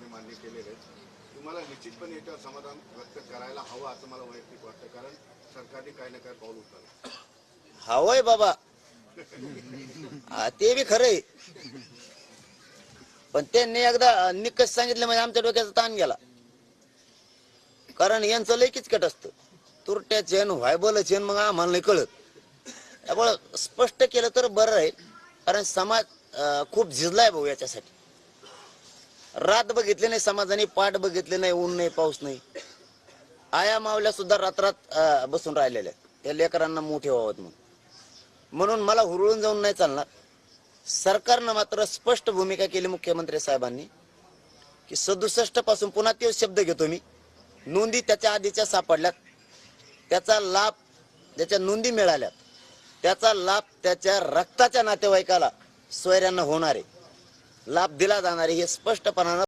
सरकारने मान्य केलेले आहेत. तुम्हाला निश्चितपणे याच्यावर समाधान व्यक्त करायला हवं असं मला वैयक्तिक वाटतं, कारण सरकारने काही ना काही पाऊल उचललं. हवंय बाबा, ते बी खरंय, पण त्यांनी एकदा निकष सांगितलं म्हणजे आमच्या डोक्याचा ताण गेला. कारण यांचं लय किचकट असतं, तुरट्या चेन व्हायबल चेन, मग आम्हाला नाही कळत. त्यामुळं स्पष्ट केलं तर बरं राहील, कारण समाज खूप झिजलाय भाऊ याच्यासाठी. रात बघितली नाही समाजाने, पाठ बघितले नाही, ऊन नाही पाऊस नाही. आया मावल्या सुद्धा रात्रात बसून राहिलेल्या त्या लेकरांना मोठे व्हावत म्हणून मला हुरळून जाऊन नाही चालणार. सरकारनं मात्र स्पष्ट भूमिका केली मुख्यमंत्री साहेबांनी की 67 पासून पुन्हा ते शब्द घेतो मी, नोंदी त्याच्या आधीच्या सापडल्यात, त्याचा लाभ ज्याच्या नोंदी मिळाल्यात त्याचा लाभ त्याच्या रक्ताच्या नातेवाईकाला सोयऱ्यांना होणार आहे, लाभ दिला जाणार आहे हे स्पष्टपणानं